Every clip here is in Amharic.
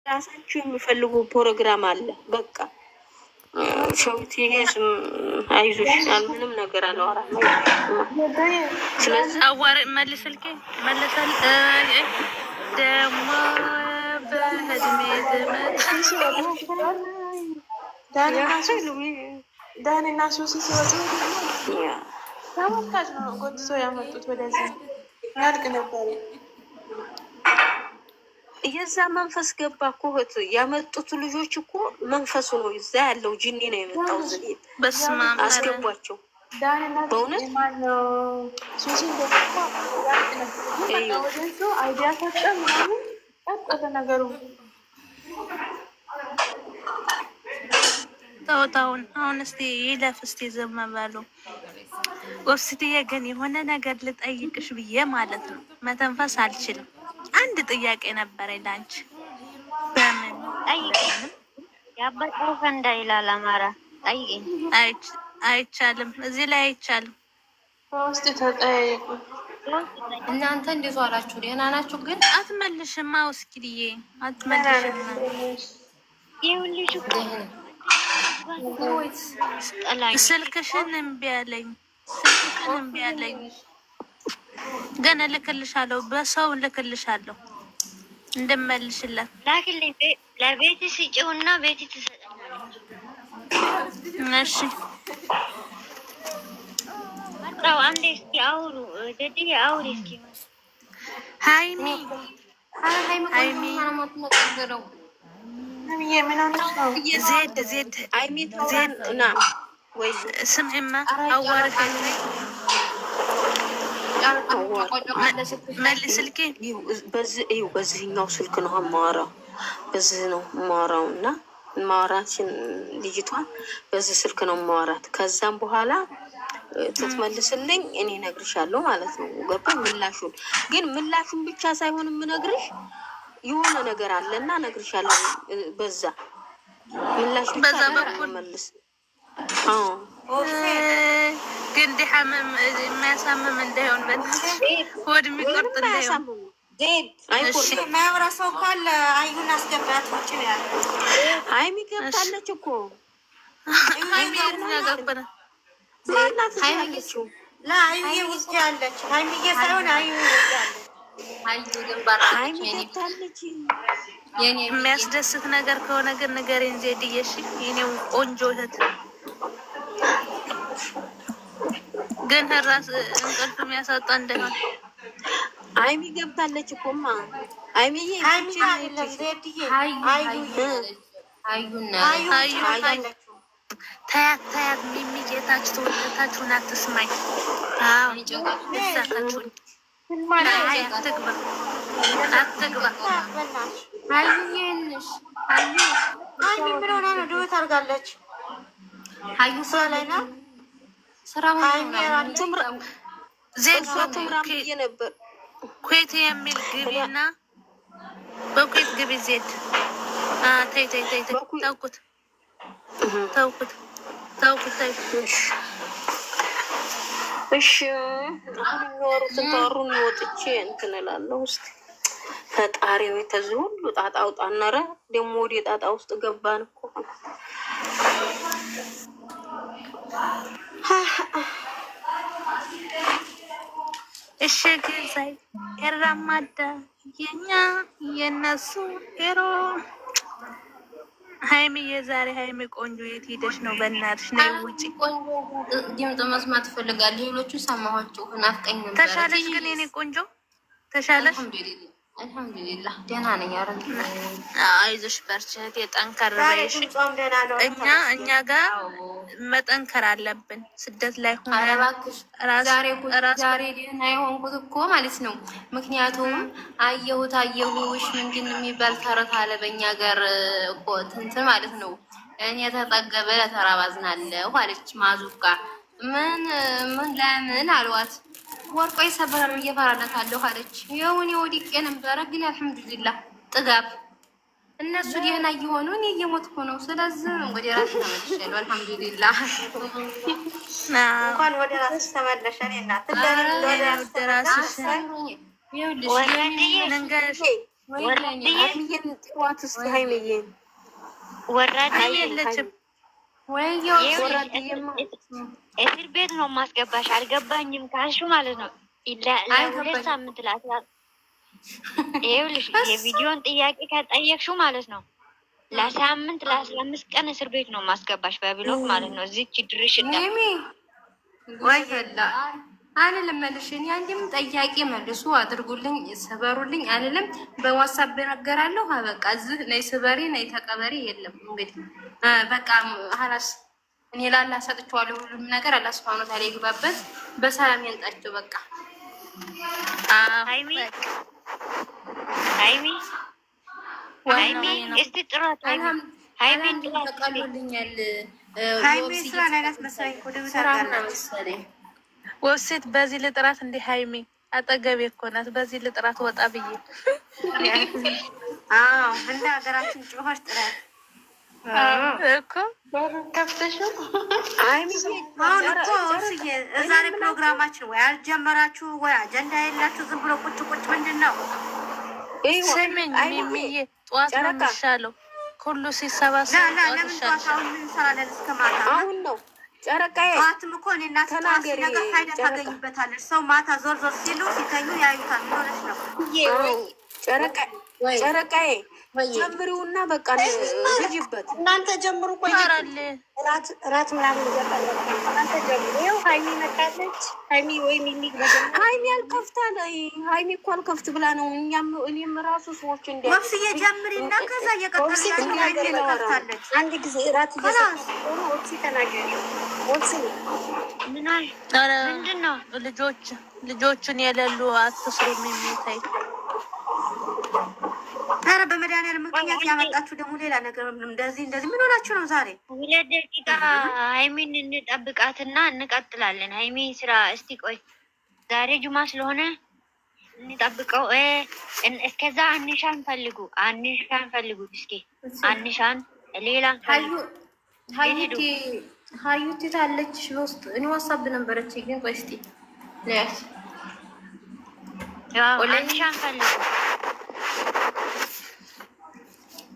ራሳችሁ የሚፈልጉ ፕሮግራም አለ። በቃ ሸውት ይሄስም አይዞሽ ምንም ነገር አላወራም። ስለዚህ አዋር መልስልከ መለሰል ደሞ በህድሜ ዳንና ሱሲ ሲወጡ ተመልካች ነው ጎትቶ ያመጡት ወደዚህ ያድግ ነበር። የዛ መንፈስ ገባ እኮ ያመጡት ልጆች እኮ መንፈሱ ነው እዛ ያለው ጂኒ ነው የመጣው። ዝቤት በስማ አስገቧቸው። በእውነት ሱሲ አይዲያ ሰጠ ምናምን ቀጠለ ነገሩ። ታውታውን አሁን እስቲ ይለፍ እስቲ ዝም በሉ። ወስቲዬ ግን የሆነ ነገር ልጠይቅሽ ብዬ ማለት ነው። መተንፈስ አልችልም። አንድ ጥያቄ ነበር ላንቺ። በምን ጠይቂኝ። ያበጠው ፈንዳ ይላል አማራ። ጠይቂኝ። አይቻልም፣ እዚህ ላይ አይቻልም። ውስጥ ተጠይቁ። እናንተ እንዴት ዋላችሁ? ደህና ናችሁ? ግን አትመልሽማ ውስኪዬ አትመልሽም። ይኸውልሽ ስልክሽን እምቢ አለኝ። ስልክሽን እምቢ አለኝ። ግን እልክልሻለሁ፣ በሰው እልክልሻለሁ እንደመልሽላት። ላኪልኝ። ለቤት ስጪውና ቤት ትሰጠኛለች። እሺ አው አንዴ እስኪ አውሩ። ደድዬ አውሪ እስኪ። ሃይሚ ሃይሚ ማማጥነቀረው ዜድ ዜድ አይሚ ዜድ ና ወይ ስምዕማ አዋርሽ መልስልኪ። በዚህኛው ስልክ ነው የማወራው፣ በዚህ ነው የማወራው እና ማወራችን ልጅቷን በዚህ ስልክ ነው የማወራት። ከዛም በኋላ ትትመልስልኝ እኔ እነግርሻለሁ ማለት ነው። ገባ? ምላሹን ግን ምላሹን ብቻ ሳይሆን የምነግርሽ የሆነ ነገር አለና እነግርሻለሁ። በዛ ምላሽ በዛ በኩል መልስ ግን ዲሐመም የሚያሳምም እንዳይሆን ሆድ የሚቆርጥ እንዳይሆን ዜድ ማያወራ ሰው ካለ አዩን አስገባት። ውጭ ነው ያለው። ሃይሚ ገብታለች እኮ ሃይሚ ያገበረ ሃይሚችው ለአዩዬ ውስጥ ያለች ሃይሚዬ ሳይሆን አዩ ያለች አዩ ግንባር ሃይሚ ገብታለች። የሚያስደስት ነገር ከሆነ ግን ንገሪኝ ዜድዬ። እሺ የኔው ቆንጆ እህት ግን ራስ እንቅልፍ የሚያሳጣ እንደሆነ ሃይሚ ገብታለች እኮማ። ሃይሚዬ ሃይሚ አይደለም ዜድዬ አዩ ታያት ሚሚ ጌታች ተወለታችሁን አትስማኝ። አዎ ይጨቃጨቃችሁኝ አትግባ። አዩዬንሽ ሃይሚ ምን ሆና ነው ዱት አድርጋለች? አዩ ስራ ላይ ነው። ስራው ዜድ ትምራም ብዬ ነበር። ኩዌት የሚል ግቢና በኩዌት ግቢ ዜድ። ተይ ተውኩት። እሺ አሁን የሚወሩትን ታሩን ወጥቼ እንትን እላለሁ። ውስጥ ፈጣሪው ተዚህ ሁሉ ጣጣ አውጣናረ ደግሞ ወደ ጣጣ ውስጥ ገባን እኮ። እሺ ገዛይ ኤራማዳ የኛ የነሱ ኤሮ ሃይሚ የዛሬ ሃይሚ ቆንጆ የት ሄደሽ ነው? በእናትሽ ነው ውጪ። ድምፅ መስማት ትፈልጋለህ? ሌሎቹ ሰማኋቸው ናፍቀኝ ነበር። ተሻለሽ ግን የኔ ቆንጆ ተሻለሽ? አልሐምዱሊላህ ደህና ነኝ። አይዞሽ በርቺ እህቴ፣ ጠንከር በይሽ። እኛ ጋር መጠንከር አለብን። ስደት ላይ ሆነ ዛሬ ደህና የሆንኩት እኮ ማለት ነው። ምክንያቱም አየሁሽ ምንድን የሚባል ተረት አለ በእኛ ጋር እኮ ትንትን ማለት ነው። እኔ ተጠገበ ለተራባዝናለሁ አለች ማዙቃ። ምን ለምን አልዋት ወርቆ ይሰበራል እየፈራለታለሁ አለች። የውን ወዲቄ ነበረ ግን አልሐምዱሊላህ ጥጋብ እነሱ ደህና እየሆኑ እኔ እየሞትኩ ነው። ስለዚህ ወደ ራስ ተመልሻለሁ። አልሐምዱሊላህ እንኳን ወደ ራስ ተመለሽ። እኔ እናት ሀይሚዬን ጥሯት እስኪ ሀይሚዬን ወራዳ የለችም እስር ቤት ነው ማስገባሽ። አልገባኝም ካልሹ ማለት ነው ለሁለት ሳምንት ይኸውልሽ የቪዲዮን ጥያቄ ከጠየቅሹ ማለት ነው ለሳምንት ለ15 ቀን እስር ቤት ነው ማስገባሽ በብሎክ ማለት ነው። እዚች ድርሽ ወይላ አልልም መልሽኝ። አንዴም ጥያቄ መልሱ አድርጉልኝ ሰበሩልኝ አልልም። በዋትስአፕ በነገራለሁ። በቃ እዚህ ነይ ስበሪ ነይ ተቀበሪ የለም። እንግዲህ በቃ ሀላስ እኔ ላላ ሰጥቼዋለሁ ሁሉም ነገር አላህ ሱብሃነሁ ወተዓላ ይግባበት። በሰላም ያንጣቸው። በቃ ሃይሚ እስቲ ጥራት ሃይሚን ተቀበሉልኛል። ሃይሚ ስራ ላይ ናት መሰለኝ እኮ ደም ታርጋለች። ወሴት በዚህ ልጥራት እንደ ሃይሚ አጠገቤ እኮ ናት። በዚህ ልጥራት ወጣ ብዬ እንደ ሀገራችን ጮኸሽ ጥራት እኮ ከፍተሽ ሃይሚ አሁን እኮ ዛሬ ፕሮግራማችን ወይ አልጀመራችሁ ወይ አጀንዳ የላችሁ ዝም ብሎ ቁጭ ምንድን ነው? ስሚኝ ሚሚዬ ጠዋት ነው የሚሻለው ሁሉ ሲሰባሰብ ለምን ጠዋት አሁን እንሰራለን እስከ ማታ አሁን ነው ጨረቃዬ። ጠዋትም እኮ እኔ እናት ተናገሪ ነገር ፋይዳ ታገኝበታለች። ሰው ማታ ዞር ሲሉ ሲተኙ ያዩታል። ምን ሆነሽ ነው? ጨረቃዬ ጀምሪውና በቃ ልጅበት እናንተ ጀምሩ። ቆይ እራት ምናምን ይዘጣል። እናንተ ጀምሩ። ይኸው ሃይሚ መጣለች። ሃይሚ ወይ ሚሚ ሃይሚ አልከፍታ ነው። ሃይሚ እኮ አልከፍት ብላ ነው። እኔም ራሱ ሰዎች እንደ ወፍስዬ ጀምሪና ከዛ እየቀጠለች ከፍታለች። አንድ ጊዜ እራት ይዘጣል። ወፍሲ ተናገሪ። ወፍሲ ምንድን ነው ልጆችን የሌሉ አትስሩ የሚታይ ኧረ በመድኃኒዓለም ምክንያት ያመጣችሁ ደግሞ ሌላ ነገር እንደዚህ ምን ሆናችሁ ነው ዛሬ? 2 ደቂቃ ሃይሚን እንጠብቃትና እንቀጥላለን። ሃይሚ ስራ እስቲ ቆይ ዛሬ ጁማ ስለሆነ እንጠብቀው። እስከዛ አንሻን ፈልጉ እስኪ አንሻን ሌላ ሀዩቲ ታለች ውስጥ እኔ ዋትስአፕ ነበረች ግን ቆይ እስቲ ለያስ አንሻን ፈልጉ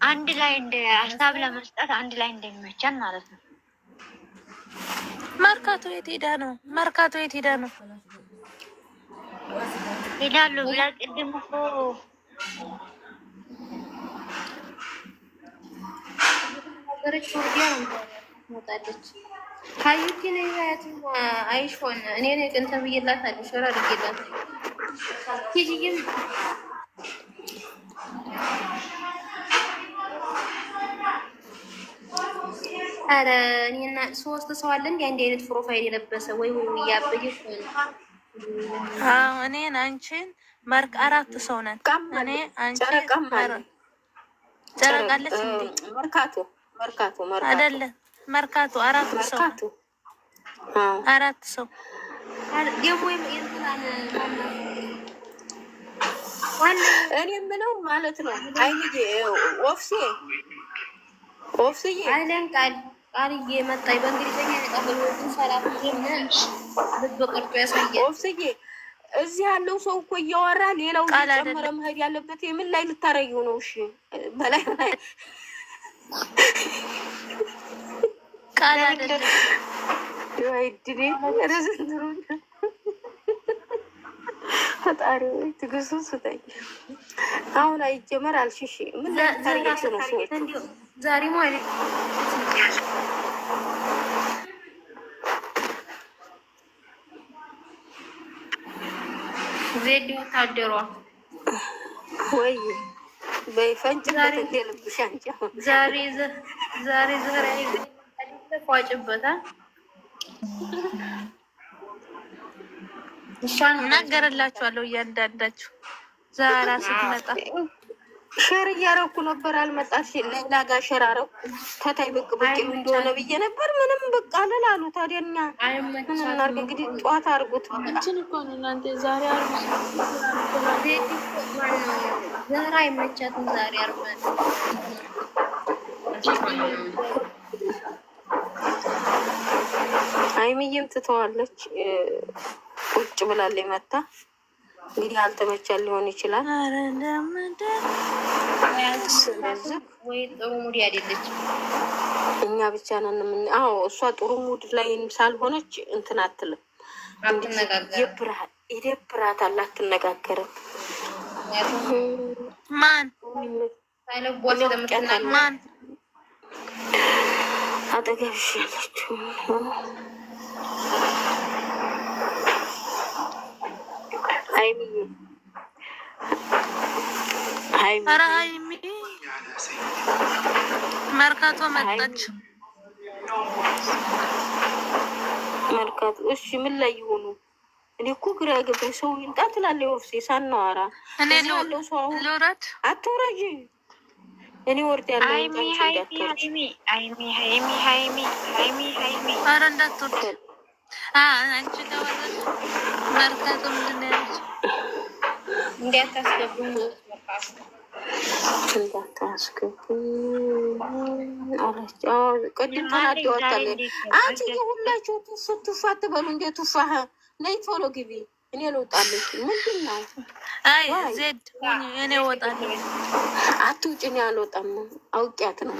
አንድ ላይ እንደ ሀሳብ ለመስጠት አንድ ላይ እንደሚመቸን ማለት ነው። መርካቶ የት ሄዳ ነው? ሄዳሉ ብላ ቅድም እኮ ነገሮች ወዲያ ወጣለች። ሀዩቲ ነው ያያት አይሾን እኔ ነኝ እንትን ብዬላታለሁ። ሸራ አድርጌላት ሂጂም አረ እኔና 3 ሰው አለ እንዴ አንድ አይነት ፕሮፋይል የለበሰ ወይ ያበየ ነው። እኔን አንቺን 4 ሰው ነን። እኔ አንቺ ጨረቃለች እንዴ መርካቶ አይደለ? መርካቶ 4 ሰው 4 ሰው ደግሞ የእንትናን እኔ ምነው ማለት ነው አይንዬ ኦፍስዬ አይለን ቃልዬ መጣይ በእንግሊዘኛ የጻፈው ሰላም በቅርጡ ያሳያል። ኦፍስዬ እዚህ ያለው ሰው እኮ እያወራ ሌላው ጨመረ መሄድ ያለበት የምን ላይ ልታረጊው ነው? እሺ በላይ ቃል አይደለም ይድሪ ረዘንድሩ ፈጣሪ ትግስቱ ስጠኝ። አሁን አይጀመር አልሽሽ ምን ታሪክ ነው ሰዎች ዛሬ ማለት ዜድ ወታደሯ ወይ በይፈንጭ እንደልብሽ አንቺ ዛሬ ዘራይ ተቋጭበታ እናገርላችኋለሁ እያንዳንዳችሁ ዛራ ስትመጣ ሸር እያረኩ ነበር። አልመጣሽ ሌላ ጋር ሸር አረኩ ከታይ ብቅ እንደሆነ ብዬ ነበር። ምንም በቃ አለላሉ። ታዲያኛ ምን እናርግ እንግዲህ ጧት አርጉት እንትን እኮ ነው እናንተ ዛሬ አርጉ ዛሬ አይመቻትም። ዛሬ አርጉት አይምዬም ትተዋለች። ቁጭ ብላለች መታ እንግዲህ አልተመቻል ሊሆን ይችላል። ኧረ እንደምደ ስለዚህ ወይ ጥሩ ሙድ አይደለችም። እኛ ብቻ ነን ምን? አዎ እሷ ጥሩ ሙድ ላይ ሳልሆነች እንትን አትልም። ይደብራታል፣ አትነጋገርም። ማን ማን አጠገብሽ ያለችው ሀይሚዬ ኧረ ሀይሚ መርካቶ መጣች። መርካቶ እሺ፣ ምን ላይ ይሆኑ? እኔ እኮ ግራ ገባኝ። ሰው ይምጣ ትላለች ወፍሴ ሳናዋራ እኔ ልውረድ አትውረጂ። እኔ ወርድ ያለው ሀይሚ ኧረ እንዳትወርድ አንቺ ለወረድ መርካቶ ምንድን ነው ያለች? እንዲያታስገቡኝ አለች። ቅድም ተናዳ ወጣለች። አንቺ ሁላችሁ ቱፋ ትበሉ እንደ ቱፋህ ነይ ቶሎ ግቢ፣ እኔ ልውጣለች። ምንድን ነው? አይ ዜድ እኔ እወጣለሁ። አትውጭ፣ እኔ አልወጣም። አውቂያት ነው።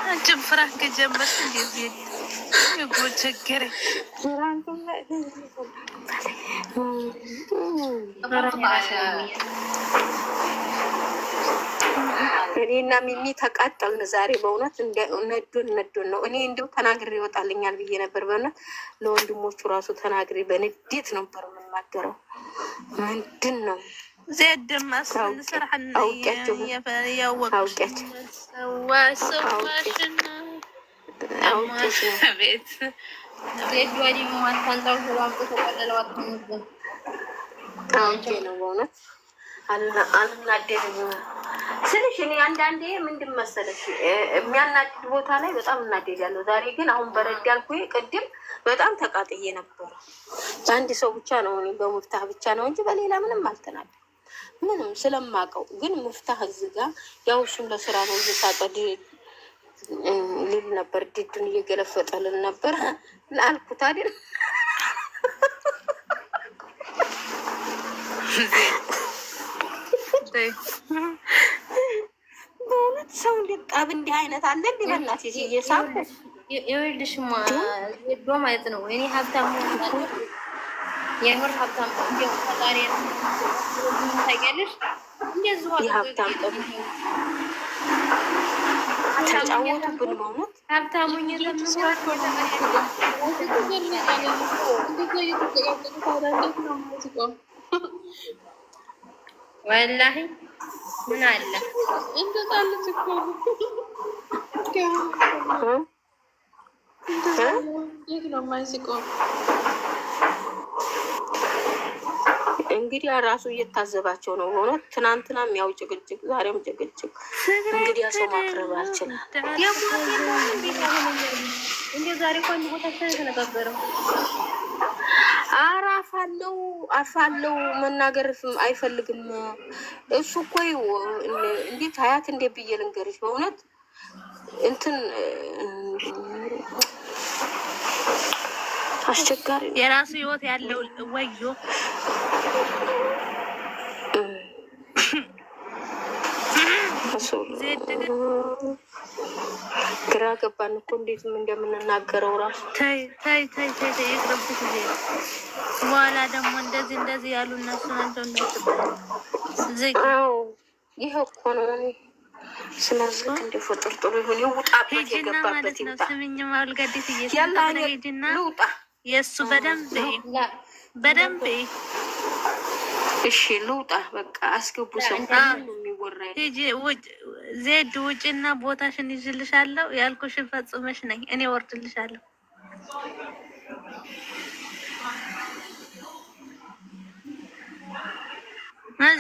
አንቺም ፍራንክ ጀመርሽ እንደ ዜድ እኮ ቸገረኝ። እኔና ሚሚ ተቃጠልን ዛሬ በእውነት ነዶን ነው። እኔ እንደው ተናግሬ ይወጣልኛል ብዬ ነበር። በእውነት ለወንድሞቹ ራሱ ተናግሬ በንዴት ነበር የምናገረው። ምንድን ነው ዜድማ ስንስራሕን አውቂያቸው ቤት አውቄ ነው በእውነት አልናደድም ስልሽ። እኔ አንዳንዴ ምንድን መሰለሽ የሚያናድድ ቦታ ላይ በጣም እናደዳለሁ። ዛሬ ግን አሁን በረድ ያልኩ። ቅድም በጣም ተቃጥዬ ነበረ። አንድ ሰው ብቻ ነው እኔ በሙፍታህ ብቻ ነው እንጂ በሌላ ምንም አልተናደድም። ምንም ስለማውቀው ግን ሙፍታህ እዚህ ጋ ያው እሱም ለስራ ነው እየሳቀድ ሊል ነበር። ድዱን እየገለፈጠልን ነበር ላልኩት አይደል? በእውነት ሰው እንዴት ጠብ እንዲህ አይነት አለ እንዲ በናት እየሳቁ ይኸውልሽማ ዜዶ ማለት ነው። እኔ ሀብታም የምር ሀብታም እንዲያው ፈጣሪ ታውቂያለሽ። እንደዚሁ የሀብታም ጠብ ተጫወቱብን በእውነት ሀብታሙኝ ወላሂ ምን አለ እንግዲህ ራሱ እየታዘባቸው ነው በእውነት። ትናንትናም ያው ጭቅጭቅ፣ ዛሬም ጭቅጭቅ። እንግዲህ ሰው ማቅረብ አልችልም። እንደ ዛሬ እኮ አንድ ቦታ ተነጋገረው። ኧረ አፋለው መናገር አይፈልግም እሱ እኮ እንዴት ሀያት እንዴት ብዬ ልንገርሽ በእውነት እንትን አስቸጋሪ የራሱ ህይወት ያለው ወዮ ግራ ገባን እኮ እንዴትም እንደምንናገረው ራሱ። ተይ ይቅርብሽ ጊዜ በኋላ ደግሞ እንደዚህ ያሉ እነሱ ናቸው እንደዚህ። ይሄ እኮ ነው። ስለዚህ እንደ ፍጥርጥሩ ይሁን ይውጣበት፣ የገባበት ይውጣ። ስምኝ ማልገዲት እየሰጠነ ሄድና የእሱ በደንብ እሺ ልውጣ በቃ አስገቡ። ሰው የሚወራ ዜድ ውጭና ቦታሽን ይዝልሻለሁ፣ ያልኩሽን ፈጽመሽ ነኝ እኔ ወርድልሻለሁ።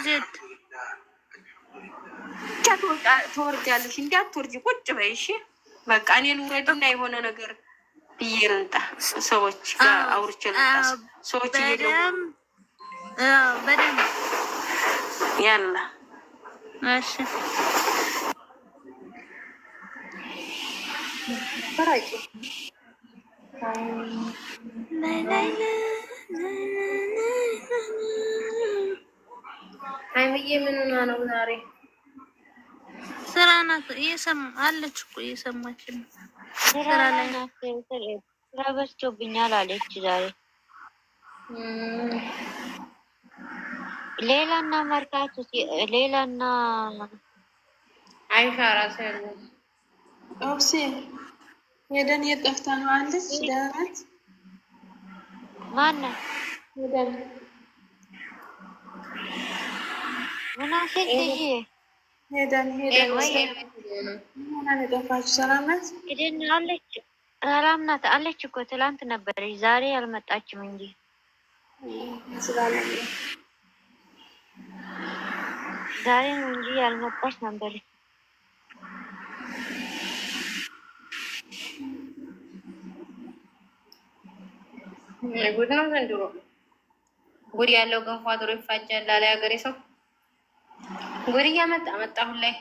ዜድ ትወርጃለሽ፣ እንዳትወርጂ ቁጭ በይ እሺ። በቃ እኔን ውረድና የሆነ ነገር ብዬ ልምጣ። ሰዎች ጋር አውርቼ ልምጣ። ሰዎች በደንብ ያላ እሺ ፈራጭ ላይ ሀይሚዬ ምን ሆና ነው ዛሬ? ስራ ናት አለች እኮ እየሰማች ነው። ስራ ላይ ናት። ስራ በዝቶብኛል አለች ዛሬ። ሌላና መርካቶ ሌላና አይሻ ራሱ ያለ ኦብሴ ሄደን የጠፍታ ነው አለች። ደህና ናት። ማነው ሄደን ምናሴት ይሄ ሄደን ወይ ሆና የጠፋችው ሰላም ናት። ሄደን አለች። ሰላም ናት አለች እኮ ትላንት ነበረች፣ ዛሬ አልመጣችም እንጂ ስላለም ዛሬ ነው እንጂ ያልመጣች ነበረች። ጉድ ነው ዘንድሮ። ጉድ ያለው ገንፎ አድሮ ይፋጃል አለ ሀገሬ ሰው። ጉድ እያመጣ አሁን ላይ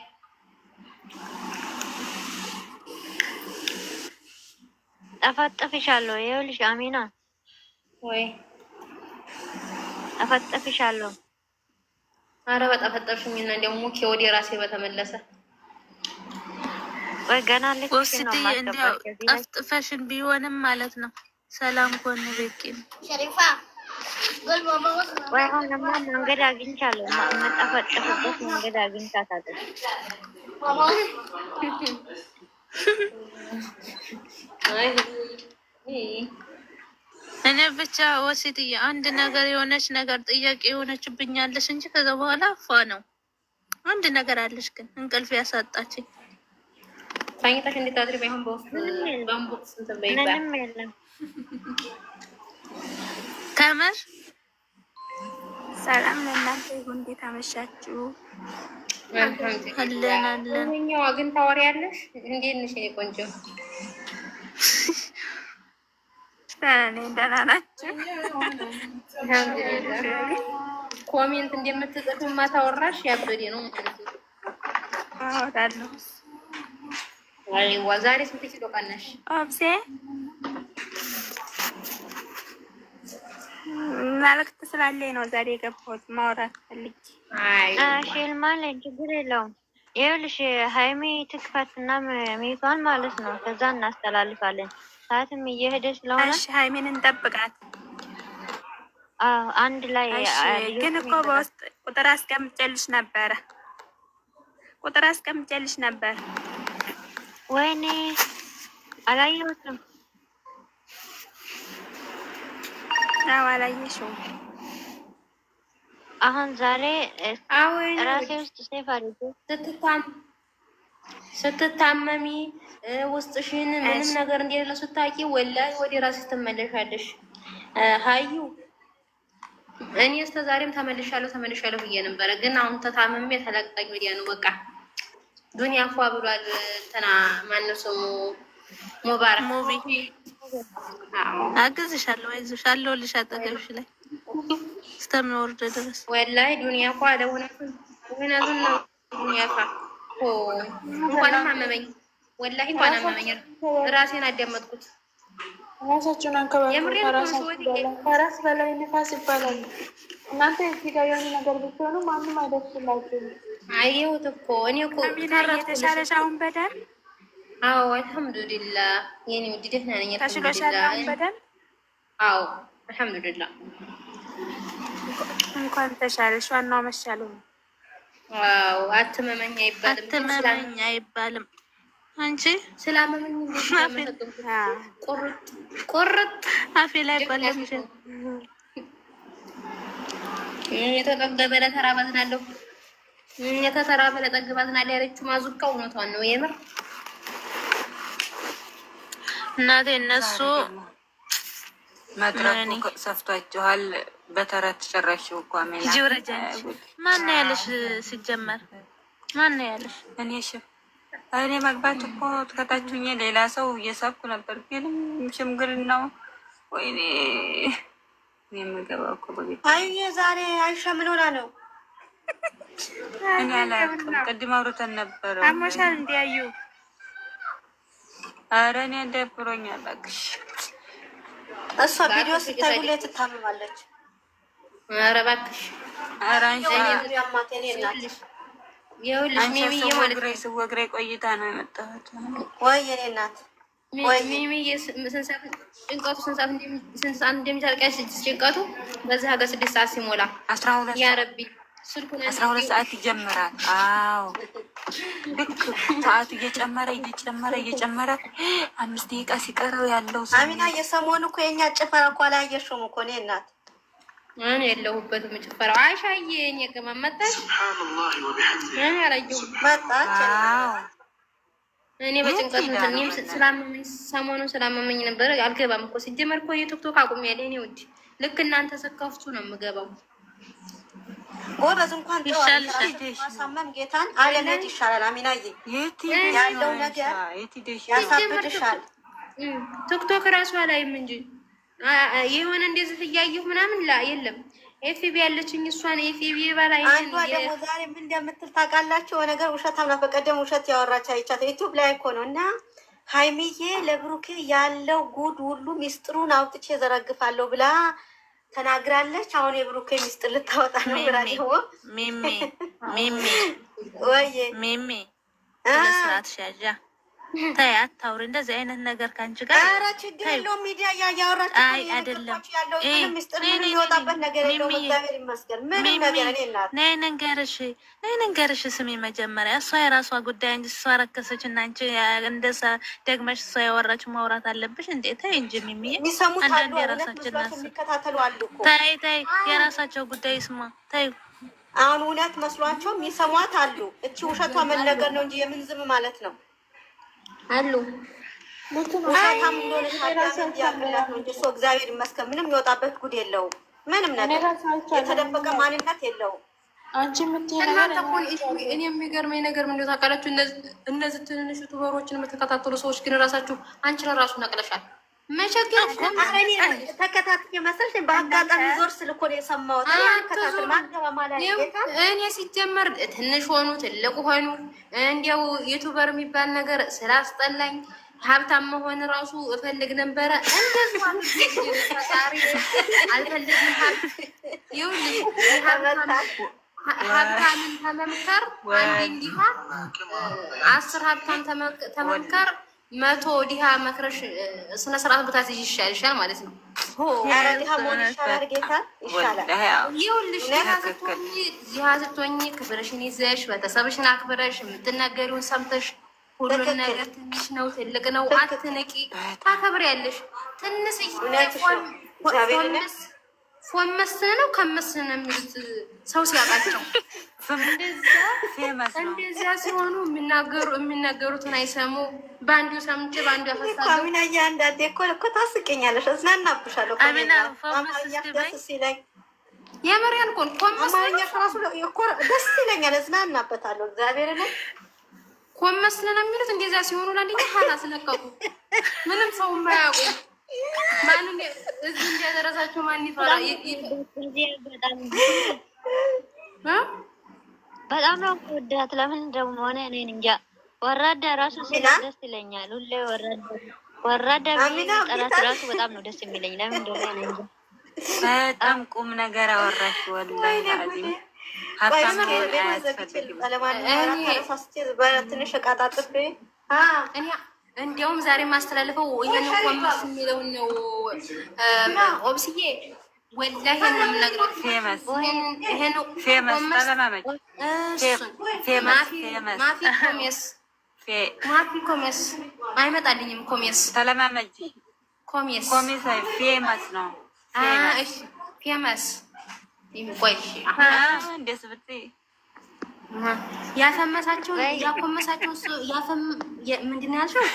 ጠፈጥፍሻለሁ። ይኸውልሽ አሚና ወይ ጠፈጥፍሻለሁ። አረ በጠፈጠፍሽኝና ደግሞ ወደ ራሴ በተመለሰ ወይ ገና ልክ ወስቲ እንዲያው ጠፍጥፈሽን ቢሆንም ማለት ነው። ሰላም ኮን በቂ ነው። ሸሪፋ ጎልማማ ወይ አሁንማ መንገድ አግኝቻለሁ። የምጠፈጥፍበት መንገድ አግኝቻታለሁ። እኔ ብቻ ወሲትዬ አንድ ነገር የሆነች ነገር ጥያቄ የሆነችብኛለሽ እንጂ ከዛ በኋላ አፏ ነው። አንድ ነገር አለሽ ግን እንቅልፍ ያሳጣችኝ። ታኝታሽ እንዴት አድሪ ባይሆን በውስጥ በእንቦቅስ እንትን በይባል ምንም የለም። ከምር ሰላም ለእናንተ ይሁን። እንዴት አመሻችሁ? አለን አለን። እኛዋ ግን ታወሪያለሽ። እንዴት ነሽ የኔ ቆንጆ? እኔ ደህና ናችሁ? ኮሜንት እንደምትጽፍማ ታወራሽ ያበዴ ነው ማለት ነው። አወራለሁ። አይዋ ዛሬ ስንት ኪሎ ቀነሽ? ኦብሴ መልዕክት ስላለኝ ነው ዛሬ የገባሁት። ማውራት ፈልጌ። ሽልማለኝ ችግር የለውም። ይኸውልሽ ሀይሚ ትክፈትና ሚቷን ማለት ነው። ከዛ እናስተላልፋለን። ሰዓትም እየሄደ ስለሆነ እሺ፣ ሀይሚን እንጠብቃት። አንድ ላይ ግን እኮ በውስጥ ቁጥር አስቀምጬልሽ ነበር። ወይኔ አላየሁትም። አዎ አላየሽውም። አሁን ዛሬ ራሴ ውስጥ ሴፍ አድርጌ ስትታመሚ ውስጥሽን ምንም ነገር እንደሌለ ስታቂ ወላሂ ወደ ራስሽ ትመለሻለሽ። ሀዩ እኔ እስከ ዛሬም ተመልሻለሁ ብዬ ነበረ፣ ግን አሁን ተታመሚ የተለቀቀኝ ወዲያ ነው። በቃ ዱንያ ፏ ብሏል። እንትና ማነው ስሙ ሙባረክ ሙቢ አግዝሻለሁ፣ አይዞሻለሁ ልሽ አጠገብሽ ላይ እስከሚወርድ ድረስ ወላሂ ዱንያ ፏ ለእውነቱን ነው ዱንያ ፏ እንኳንም አመመኝ። ወላሂ እንኳን አመመኝ። ራሴን አዳመጥኩት። ራሳችሁን አንከባከቡ። ከራስ በላይ ንፋስ ይባላል። እናንተ እዚህ ጋር የሆነ ነገር ብትሆኑ ማንም አይደርስላችሁም። አየሁት እኮ እኔ እኮ የተሻለሽ አሁን በደንብ? አዎ አልሐምዱሊላህ የኔ ውድ ደህና ነኝ። ተሽሎሻል አሁን በደንብ? አዎ አልሐምዱሊላህ። እንኳን ተሻለሽ። ዋናው መሻሉ ነው። ዋው አትመመኝ አይባልም። አንቺ ስላመመኝ ቁርጥ አፌ ላይ ባለም የተጠገበ ለተራበ አዝናለሁ፣ የተተራበ ለጠገበ አዝናለሁ ያለችው ማዙካ እውነቷን ነው። የምር እናቴ እነሱ መድረኩ ሰፍቷችኋል። በተረት ጨረሽው እኮ አሜና ጅውረጃንች ማን ያለሽ? ሲጀመር ማን ያለሽ? እኔ መግባት እኮ ከታችሁኝ ሌላ ሰው እየሳብኩ ነበር፣ ግን ሽምግልናው ወይኔ የምገባው እኮ በቤት አዩ ዛሬ አይሻ ምን ሆና ነው? እኔ አላውቅም። ቅድም አውርተን ነበረ። አሞሻል እንዲያዩ? ኧረ እኔ ደብሮኛል እባክሽ። እሷ ቪዲዮ ስታይ ሁሌ ትታመማለች። ኧረ እባክሽ ይኸውልሽ ሚሚዬ ማለት ነው ስወግሬ ቆይታ ነው የመጣሁት። ወይ የኔ እናት ሚሚዬ ጭንቀቱ ስንት ሰዓት እንደሚታልቀሽ ጭንቀቱ በዚህ ሀገር 6 ሰዓት ሲሞላ 12 ያ ረቢ ስልኩን 12 ሰዓት ይጀምራል። አዎ ልክ ሰዓቱ እየጨመረ 5 ደቂቃ ሲቀረው ያለው አሚና የሰሞኑ እኮ የኛ ጭፈራ እኮ አላየሽውም እኮ እኔ እናት እኔ የለሁበትም ጭፈራው። አይሻዬ እኔ ገማ መጣሽ እኔ አላየሁም መጣች። እኔ በጭንቀት እኔም ስላመመኝ ሰሞኑን ስላመመኝ ነበር አልገባም እኮ ሲጀመር እኮ የቲክቶክ አቁሜያለሁ። እኔ ውድ ልክ እናንተ ስከፍቱ ነው የምገባው። ጎበዝ እንኳን ማሳመን ጌታን አለመሄድ ይሻላል። አሚናዬ ያለው ነገር ያሳብድሻል። ቲክቶክ ራሱ አላይም እንጂ የሆነ እንደዚህ እያየሁ ምናምን ላ የለም። ኤፍቢ ያለችኝ እሷን ኤፍቢ ባላይ አንዷ ደግሞ ዛሬ ምን እንደምትል ታውቃላችሁ? ነገር ውሸታም ናት። በቀደም ውሸት ያወራች አይቻት ዩቲዩብ ላይ እኮ ነው። እና ሃይሚዬ ለብሩኬ ያለው ጉድ ሁሉ ሚስጥሩን አውጥቼ ዘረግፋለሁ ብላ ተናግራለች። አሁን የብሩኬ ሚስጥር ልታወጣ ነው ብላ ደግሞ ሚሚ ወይ ሚሚ ለስራት ሻጃ ታይ አታውሪ እንደዚህ አይነት ነገር ካንቺ ጋር። ኧረ ችግር የለውም ሚዲያ ያያወራች አይደለም ያለው ምንም ሚስጥር ምን ይወጣበት ነገር የለውም። እግዚአብሔር ይመስገን ምንም ነገር እኔ እናት ነይ ንገርሽ ስሚ መጀመሪያ እሷ የራሷ ጉዳይ እንጂ እሷ ረከሰች እና አንቺ እንደዛ ደግመሽ እሷ ያወራች ማውራት አለብሽ እንዴ? ታይ እንጂ ሚሚ የሚሰሙት አሉ የራሳችን ናስ የሚከታተሉ አሉ እኮ ታይ የራሳቸው ጉዳይ ስማ ታይ አሁን እውነት መስሏቸው የሚሰሟት አሉ። እቺ ውሸቷ መነገር ነው እንጂ የምን ዝም ማለት ነው አሉ ውሸታም እንደሆነ ያቅላት ነው እንጂ እሱ እግዚአብሔር ይመስገን ምንም ይወጣበት ጉድ የለውም። ምንም ነገር የተደበቀ ማንነት የለውም። አንቺ የምትይናገር እኔ የሚገርመኝ ነገር ምንድነው ታውቃላችሁ? እነዚህ ትንንሽ ዩቱበሮችን የምትከታተሉ ሰዎች ግን ራሳችሁ አንቺ ለራሱ ነቅለሻል። መቸገር ተከታትዬ መሰለሽ በአጋጣሚ ዞር ስል እኮ ነው የሰማሁት። ተከታተል ማገባ ማለት እኔ ሲጀመር ትንሽ ሆኑ ትልቅ ሆኑ እንዲያው ዩቱበር የሚባል ነገር ስላስጠላኝ ሀብታም መሆን ራሱ እፈልግ ነበረ። እንደዚህ ማለት ፈጣሪ አልፈልግም። ይኸውልሽ ሀብታምን ተመምከር አንድ እንዲሆን 10 ሀብታም ተመምከር 100 ዲሃ መክረሽ ስነ ስርዓት ብታት ይሻልሻል ማለት ነው። ኧረ ዲሃ ሞን ይሻላል ጌታ ይሻላል። ይኸውልሽ ዲሃ ስትሆኚ ክብርሽን ይዘሽ ቤተሰብሽን አክብረሽ የምትናገሪውን ሰምተሽ ሁሉን ነገር ትንሽ ነው ትልቅ ነው አትንቂ፣ ታከብሪያለሽ። ትንሽ ፎመስነ ነው ከመስነ የሚሉት ሰው ሲያውቃቸው እንደዛ ሲሆኑ የሚናገሩትን አይሰሙ። በአንዱ ሰምቼ በአንዱ ያፈሳሉ። አሚና አንዳንዴ እኮ ታስቀኛለሽ፣ እዝናናብሻለሁ። አሚና ደስ ሲለኝ የመሪያን ኮን አማርኛ ራሱ እኮ ደስ ይለኛል፣ እዝናናበታለሁ። እግዚአብሔር ነው ኮመስነ ነው የሚሉት። እንደዛ ሲሆኑ ለአንደኛ ሀላስ ለቀቁ። ምንም ሰው የማያውቁ ማን እዚህ እንደደረሳችሁ ማን ይፈራ? በጣም ነው ወዳት። ለምን እንደሆነ እኔ እንጃ። ወራዳ ራሱ ደስ ይለኛል። ሁሌ ወራዳ ቢጠራት ራሱ በጣም ነው ደስ የሚለኝ። ለምን እንደሆነ እኔ እንጃ። በጣም ቁም ነገር አወራሽ ወላሂ አዚም ሀብታም አያስፈልግም። ትንሽ እቃጣጥቤ እንዲያውም ዛሬ ማስተላለፈው ይሄን ኮምስ የሚለውን ነው። ኦብስዬ ወላሂ ነው የምነግረው። ፌመስ ማፊ ኮሜስ አይመጣልኝም። ኮሜስ ተለማመጂ። ኮሜስ ፌመስ ነው። እሺ ፌመስ ይቆይ። እንደስ ብትይ ያፈመሳቸው ያኮመሳቸው ምንድን ነው ያልሽው?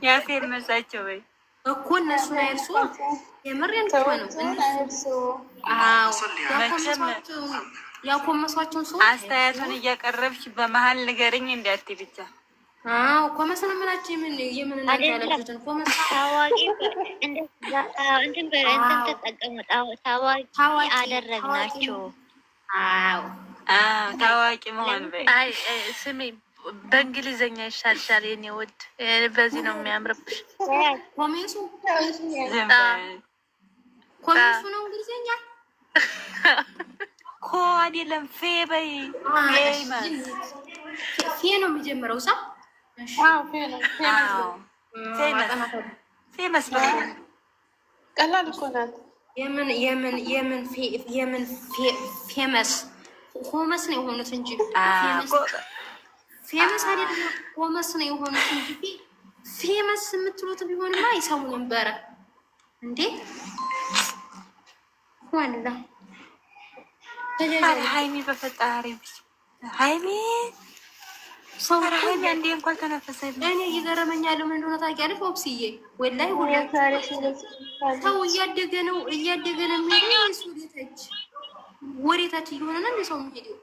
ያፌመሳቸው ወይ እኮ እነሱ ላይ እርሱ የምሬን እኮ ነው። እነሱ ያኮመሷቸውን ሰው አስተያየቱን እያቀረብሽ በመሀል ንገርኝ እንዳትይ ብቻ። ኮመስ ነው የምላችሁ። የምን እናንተ ያለችሁትን ኮመስ ታዋቂ እንትን ተጠቀሙ። ታዋቂ አደረግናቸው። ታዋቂ መሆን በይ። ስሚ በእንግሊዘኛ ይሻልሻል የኔ ውድ። በዚህ ነው የሚያምርብሽ። ኮሜሱ ነው እንግሊዘኛ ኮ አይደለም ፌ በይ ፌ ነው የሚጀምረው ሳ ፌመስ ቀላል እኮ ናት። የምን ፌመስ ሆመስ ነው የሆኑት እንጂ ፌመስ አይደለም። ሆመስ ነው የሆኑት እንጂ ፌመስ የምትሉት ቢሆንማ ይሰሙ ነበረ እንዴ። ዋላ ሃይሚ በፈጣሪ ሃይሚ ሰው ሃይሚ አንዴ እንኳን ተነፈሰኝ። እኔ እየገረመኛል ምን እንደሆነ ታውቂያለሽ? ኦፕስዬ ወላሂ ሰው እያደገ ነው የሚሄደው። እሱ ወዴታች እየሆነ ነው ሰው የሚሄደው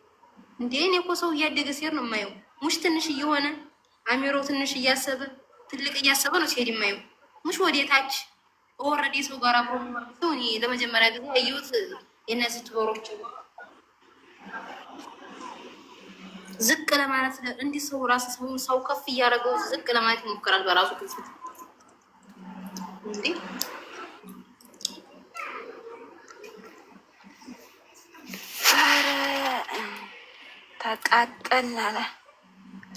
እንዴ። እኔ እኮ ሰው እያደገ ሲሄድ ነው የማየው። ሙሽ ትንሽ እየሆነ አሚሮ ትንሽ እያሰበ ትልቅ እያሰበ ነው ሲሄድ የማየው። ሙሽ ወዴታች ኦልሬዲ ሰው ጋር አብሮ ነው። እኔ ለመጀመሪያ ጊዜ አየሁት የነዚህ ትበሮች ዝቅ ለማለት እንዲህ ሰው ራስ ሰው ከፍ እያደረገው ዝቅ ለማለት ይሞክራል በራሱ ክፍት እንዴ።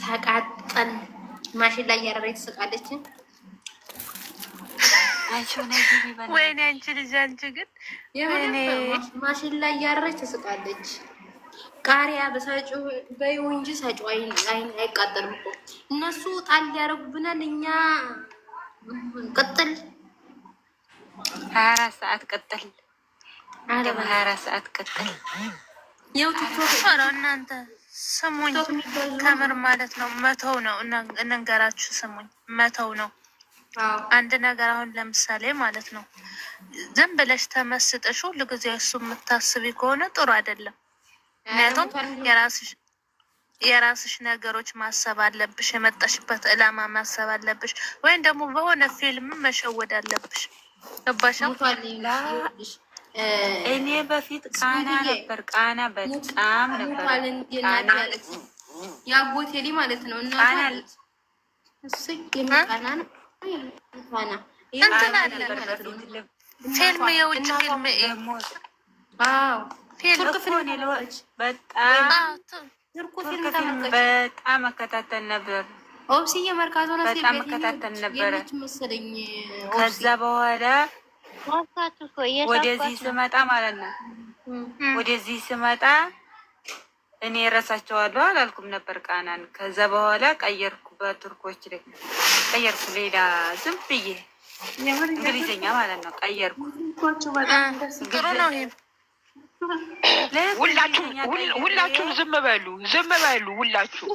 ተቃጠል ማሽን ላይ ያረረች ትስቃለች። ወይኔ አንቺ ልጅ አንቺ ግን ማሽን ላይ ያረረች ትስቃለች። ቃሪያ በሳጩ በይው እንጂ ሳጩ አይቃጠልም እኮ እነሱ ጣል ያደርጉብናል። እኛ ቅጥል 24 ሰዓት ቅጥል 24 ሰዓት ቅጥል ያው ቲክቶክ እናንተ ስሙኝ፣ ከምር ማለት ነው መተው ነው እንንገራችሁ። ስሙኝ መተው ነው አንድ ነገር። አሁን ለምሳሌ ማለት ነው ዝም ብለሽ ተመስጠሽ ሁሉ ጊዜ እሱ የምታስቢ ከሆነ ጥሩ አይደለም። ምክንያቱም የራስሽ ነገሮች ማሰብ አለብሽ። የመጣሽበት ዕላማ ማሰብ አለብሽ። ወይም ደግሞ በሆነ ፊልም መሸወድ አለብሽ። ገባሻው? እኔ በፊት ቃና ነበር፣ ቃና በጣም ነበር። ቃና ያጎቴ ልጅ ማለት ነው እና እሱ የመቃና ነው እንትን አለ ፊልም፣ የውጭ ፊልም በጣም መከታተል ነበር። ኦብስዬ መርካቶ ነው በጣም መከታተል ነበረ። ከዛ በኋላ ወደዚህ ስመጣ ማለት ነው ወደዚህ ስመጣ እኔ እረሳቸዋለሁ አላልኩም ነበር ቃናን። ከዛ በኋላ ቀየርኩ፣ በቱርኮች ላይ ቀየርኩ። ሌላ ዝም ብዬ እንግሊዝኛ ማለት ነው ቀየርኩ። ጥሩ ነው። ሁላችሁም ዝም በሉ ሁላችሁ።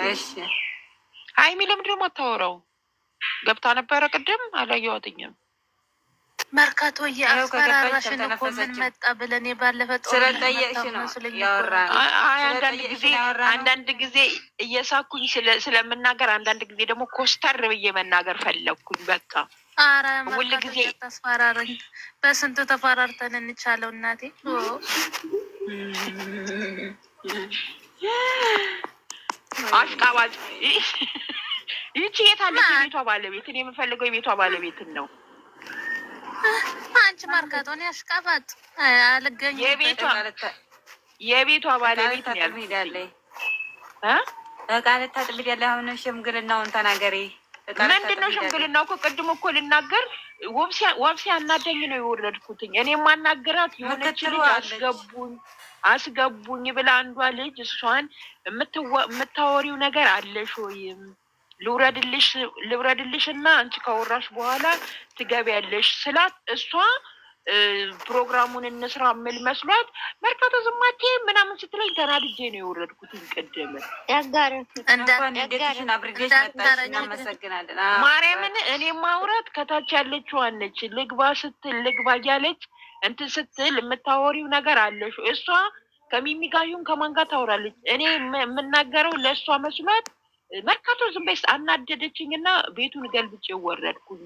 እሺ ሃይሚ ለምንድን ነው የማታወራው? ገብታ ነበረ ቅድም አላየኋትኝም። መርካቶ የአስፈራራሽን እኮ ምን መጣ ብለን የባለፈ ስለጠየቅሽ ነው ያወራነው። አንዳንድ ጊዜ እየሳኩኝ ስለምናገር፣ አንዳንድ ጊዜ ደግሞ ኮስተር ብዬ መናገር ፈለግኩኝ። በቃ አረ ሁሉ ጊዜ ተስፈራራኝ። በስንቱ ተፈራርተን እንቻለው እናቴ። አሽቃባጭ ይቺ የት አለች? የቤቷ ባለቤት። እኔ የምፈልገው የቤቷ ባለቤትን ነው። አንቺ መርካቶን ያሽቃባጥ አልገኝ። የቤቷ ባለቤት ነው ያለኝ እቃ ልታጥብ ያለ። አሁን ሽምግልናውን ተናገሪ። ምንድን ነው ሽምግልናው? እኮ ቅድም እኮ ልናገር ወብሲ አናደኝ ነው የወረድኩትኝ። እኔ ማናገራት የሆነች ልጅ አስገቡኝ ብላ አንዷ ልጅ እሷን የምታወሪው ነገር አለሽ ወይም ልውረድልሽ እና አንቺ ካወራሽ በኋላ ትገቢያለሽ ስላት እሷ ፕሮግራሙን እንስራ ምል መስሏት መርካቶ ዝማቴ ምናምን ስትለኝ ተናድጄ ነው የወረድኩት። ቅድም ማርያምን እኔ ማውራት ከታች ያለችው ነች። ልግባ ስትል ልግባ እያለች እንትን ስትል የምታወሪው ነገር አለሽ። እሷ ከሚሚ ጋር ይሁን ከማን ጋር ታወራለች። እኔ የምናገረው ለእሷ መስሏት መርካቶ ዝም በይ አናደደችኝ እና ቤቱን ገልብጬ ወረድኩኝ።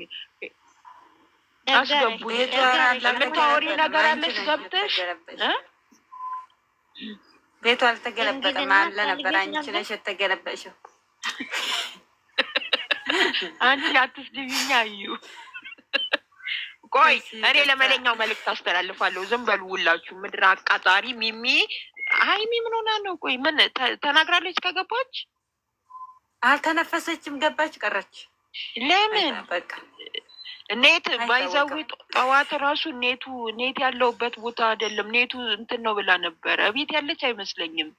አስገቡኝ። የምታወሪው ነገር አለሽ ገብተሽ ቤቱ አልተገለበጠም አለ ነበር። አንቺ ነሽ የተገለበጥሽው። አንቺ አትስድቢኝ አዩ። ቆይ እኔ ለመለኛው መልዕክት አስተላልፋለሁ። ዝም በሉ ሁላችሁ። ምድር አቃጣሪ ሚሚ ሀይሚ ምን ሆና ነው? ቆይ ምን ተናግራለች? ከገባች አልተነፈሰችም፣ ገባች ቀረች። ለምን በቃ ኔት ባይዛዊ ጠዋት ራሱ ኔት ያለውበት ቦታ አይደለም ኔቱ እንትን ነው ብላ ነበረ። ቤት ያለች አይመስለኝም።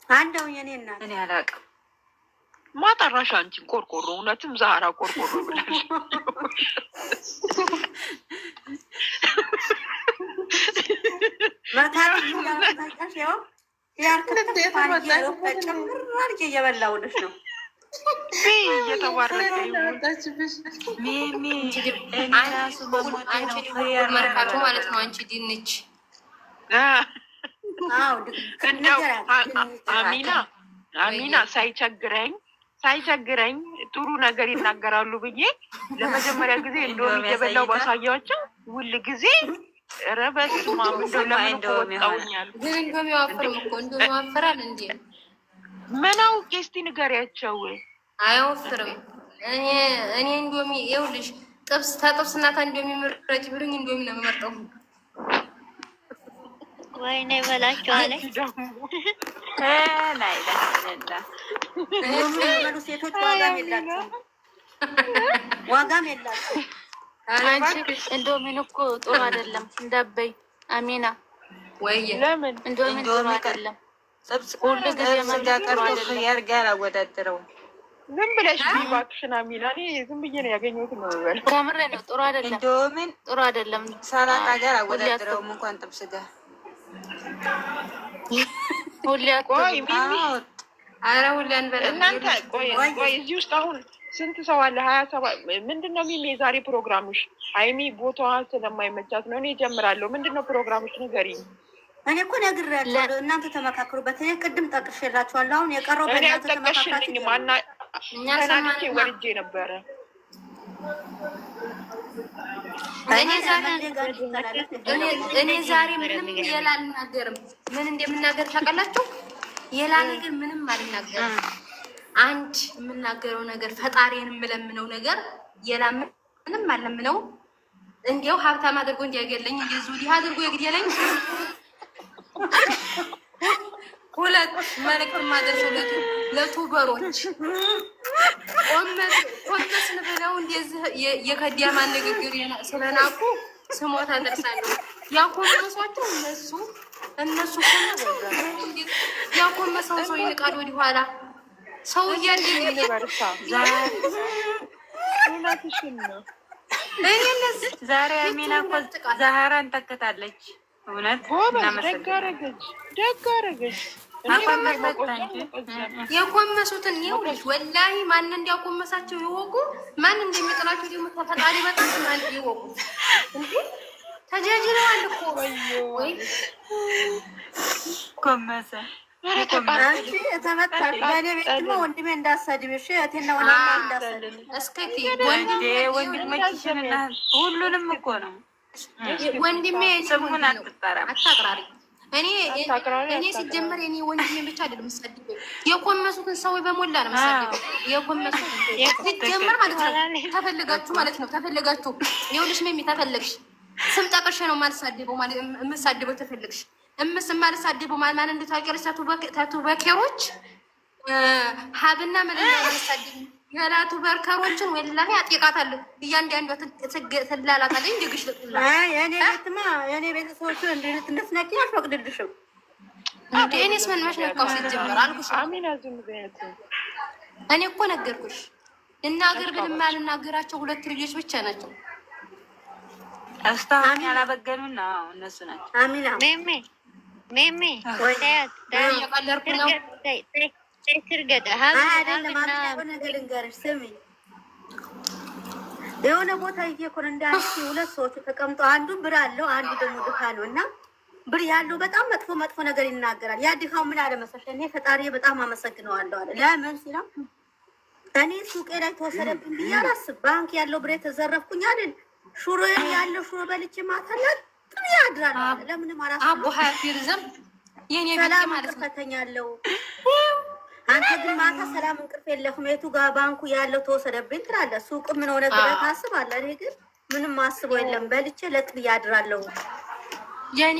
አንደው የኔ እናት እኔ አላውቅም። ማጣራሽ አንቺን ቆርቆሮ እውነትም ዛራ ቆርቆሮ ብላለች። እየበላሁልሽ ነው መርካቶ ማለት ነው። አንቺ ድንች አሚና ሳይቸግረኝ ጥሩ ነገር ይናገራሉ ብዬ ለመጀመሪያ ጊዜ እንደውም እየበላው ባሳያቸው ሁል ጊዜ ረበስማ እንደውኛል። ግን እንደውም ያወፍርም እኮ እንደውም ያወፍራል እንዴ? ምን አውቄ እስቲ ንገሪያቸው። አይወፍርም። እኔ እንደውም ይኸውልሽ ጥብስና እንደውም ምረጭ ብሉኝ እንደውም ነው የምመርጠው። ወይኔ በላቸዋለ ሴቶች ዋጋም የላቸው። እንደውም እኮ ጥሩ አይደለም እንዳበይ አሚና ወይ ለምን እንደውም ጥሩ አይደለም። ሁሉ ጊዜ ማጋቀርቶ ያርጋ አወዳድረው ዝም ብለሽ እባክሽን አሚና። እኔ ዝም ብዬ ነው ያገኘሁት ነው በል። ከምሬ ነው ጥሩ አይደለም። እንደውም ጥሩ አይደለም። ሰላጣ ጋር አወዳድረው እንኳን ጥብስ ጋር ሁሌ ቆይ ሚሚ አረ ሁሌ አንበላ እናንተ ቆይ እዚህ ውስጥ አሁን ስንት ሰው አለ? 27 ምንድነው ሚሚ የዛሬ ፕሮግራምሽ? ሀይሚ ቦታዋ ስለማይመቻት ነው። እኔ እጀምራለሁ። ምንድነው ፕሮግራምሽ ንገሪኝ። እኔ እኮ ነግሬያቸዋለሁ። እናንተ ተመካክሩበት። እኔ ቅድም ጠቅሼላችኋለሁ። አሁን የቀረው እኔ አልጠቀሽልኝም። ተናድጄ ወርጄ ነበረ። እኔ ዛሬ ምንም የላ አልናገርም። ምን እንደምናገር ታውቃላችሁ? የላ ነገር ምንም አልናገርም። አንድ የምናገረው ነገር ፈጣሪን የምለምነው ነገር የላ ምንም አልለምነው። እንዲያው ሀብታም አድርጎ እንዲያገለኝ እንደዚሁ ዲህ አድርጎ ይግደለኝ። ሁለት መልዕክት ማድረሰው ለቱበሮች ቆመስን ብለው እንደዚህ የከዲያማን ንግግር ስለናቁ ስሞታ ደርሳለሁ። ያኮመሷቸው እነሱ ያኮመሰው ሰው ይንቃል ወደ ኋላ ሰው እያለኝ ዛሬ አሚና እኮ ዛህራን ተከታለች። እውነት ደግ አደረገች። የኮመሱትን ይኸውልሽ፣ ወላሂ ማን እንዲያኮመሳቸው ይወቁ፣ ማን እንደሚጥላቸው ደግሞ ተፈጣሪ በጣም ማን ይወቁ። እንዴ ተጃጅለዋል እኮ ወይ ኮመሰ ተመታ በእኔ ቤትማ ወንድሜ እንዳሰድብሽ እቴና ወንድሜ እንዳሰድብ እስከቲ ወንድሞችሽንና ሁሉንም እኮ ነው። ወንድሜ ስሙን አትጠራም፣ አታቅራሪ። እኔ ሲጀመር እኔ ወንድሜ ብቻ አይደለም የምሰድበው፣ የኮመሱትን ሰው በሞላ ነው የምሰድበው። የኮመሱትን ሲጀመር ማለት ነው። ተፈልጋችሁ ማለት ነው። ተፈልጋችሁ ይኸውልሽ፣ ሜሚ ተፈለግሽ ስም ጠቅሼ ነው የማልሳደበው ማለት የምሳደበው። ተፈልግሽ የማልሳደበው ማን እንደታውቂያለሽ? ታቱበከሮች ሀብና ምንድን ነው የምሳደበው? የላቱ በርከሮችን ወላሂ አጥቃታለሁ። እያንዳንዷ ትላላታለች። እንደግሽ ልጥላ የኔ ቤትማ የኔ ቤተሰቦች እንድትነቂ አልፈቅድልሽም። እኔስ ምን መሽነቃው ሲጀመር አልኩሽ። አሚና ዝም በያት። እኔ እኮ ነገርኩሽ። እናገር ብል የማልናገራቸው ሁለት ልጆች ብቻ ናቸው። እስካሁን ያላበገኑን ነው እነሱ ናቸው። አሚና ሜሜ ወዳት ያቀለርኩ ነው የሆነ ቦታ እየኮን እንዳንቺ ሁለት ሰዎች ተቀምጦ አንዱ ብር አለው፣ አንዱ ደግሞ ድሃ ነው። እና ብር ያለው በጣም መጥፎ ነገር ይናገራል። ያ ድሃው ምን አለ መሰለሽ? እኔ ፈጣሪ በጣም አመሰግነዋለሁ አለ። ለምን ሲላ እኔ ሱቄ ላይ ተወሰደብኝ ብዬ አላስብ። ባንክ ያለው ብሬ ተዘረፍኩኝ አይደል? ሹሮዬን ያለው ሹሮ በልቼ ማታላት ጥሩ ያድራል። ለምንም አላስብ። አቡ ሀፊር ዘም የኔ ሰላም ማለት ነው ከተኛለው አንተ ግን ማታ ሰላም እንቅልፍ የለህም። የቱ ጋር ባንኩ ያለው ተወሰደብኝ ትላለህ። ሱቅ ምን ሆነ ብለህ ታስባለህ። እኔ ግን ምንም ማስበው የለም። በልቼ ለጥብ ያድራለሁ። የኔ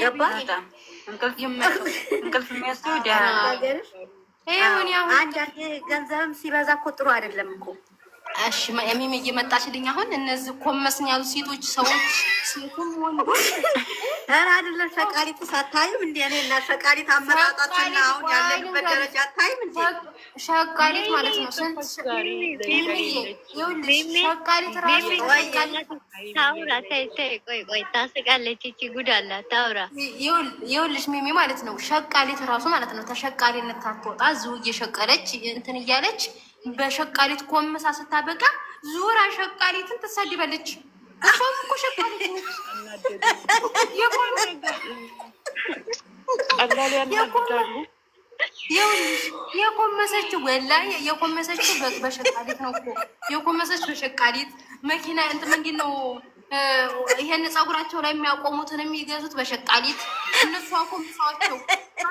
እንቅልፍ የሚያስው አንዳንዴ ገንዘብም ሲበዛ እኮ ጥሩ አይደለም እኮ። እሺ የሚም እየመጣችልኝ አሁን እነዚህ ኮመስን ያሉ ሴቶች ሰዎች ሴቱም ወንዶች ኧረ አይደለም ሸቃሊት ሳታይም እንዴ? እኔ እና ሸቃሊት አመጣጣችና አሁን ያለንበት ደረጃ አታይም እንዴ? ሸቃሊት ማለት ነው። ስንት ሸቃሊት ራሱ ታውራ ተይ ቆይ ታስቃለች። እቺ ጉድ አላት ታውራ። ይኸውልሽ ሚሚ ማለት ነው ሸቃሊት ራሱ ማለት ነው ተሸቃሊነት ታትወጣ ዝው እየሸቀለች እንትን እያለች በሸቃሊት ኮመሳ ስታበቃ ዙራ ሸቃሊትን ትሳድባለች። እሷም እኮ ሸቃሊት ነች። የኮመሰችው ወላሂ የኮመሰችው በሸቃሊት ነው እኮ የኮመሰችው በሸቃሊት መኪና እንትን ምንድን ነው ይሄን ፀጉራቸው ላይ የሚያቆሙትን የሚገዙት በሸቃሊት እነሱ አኮምሳቸው።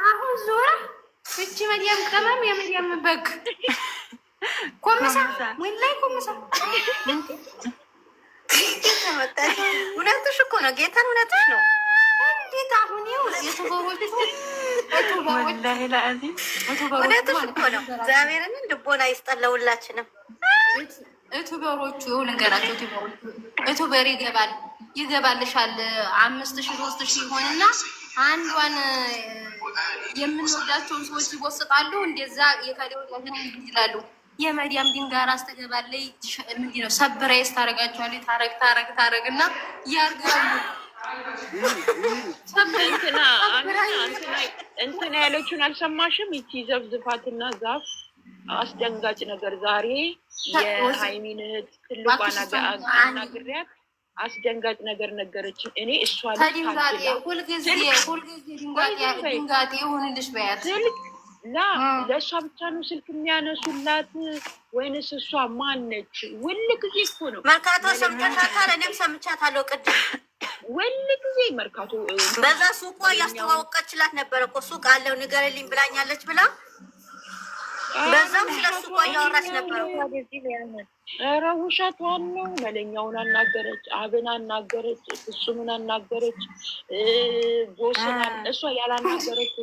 አሁን ዙራ እቺ መዲያም ቀመም የመዲያም በግ ኮመሳ ወላሂ ኮመሳ እውነትሽ እኮ ነው ጌታን እውነትሽ ነው። እንዴት አሁን የተበሮቹ ወላሂ ለአዚም እውነትሽ እኮ ነው። እግዚአብሔርን ልቦና ይስጠለውላችንም። እቱበሮቹ ይኸው ነገራቸው። እቱበር ይገባልሻል 5000 3000 ይሆንና አንዷን የምንወዳቸውን ሰዎች ይወስጣሉ። እንደዛ የካዲውን ይላሉ። የመዲያም ድንጋራ አስተገባለች። ምንድን ነው ሰብራይስ ታረጋቸዋለች። ታረግና ያርጋሉ። እንትና ያለችውን አልሰማሽም? ይቺ ዘብዝፋትና ዛፍ አስደንጋጭ ነገር ዛሬ የሃይሚን እህት ትልቋን አናግሪያት አስደንጋጭ ነገር ነገረችን። እኔ እሷ ሁልጊዜ ድንጋጤ ይሁንልሽ በያት። ለእሷ ብቻ ነው ስልክ የሚያነሱላት ወይንስ እሷ ማነች? ውል ጊዜ እኮ ነው መርካቶ ሰምቻታል። እኔም ሰምቻታለሁ ቅድም ውል ጊዜ መርካቶ በዛ ሱቋ እያስተዋወቀችላት ነበረ እኮ ሱቅ አለው ንገረልኝ ብላኛለች ብላ በዛም ስለ ሱቋ እያወራች ነበረ። ኧረ ውሸቷን ነው። መለኛውን አናገረች፣ አብን አናገረች፣ ፍጹምን አናገረች፣ ጎስን እሷ ያላናገረች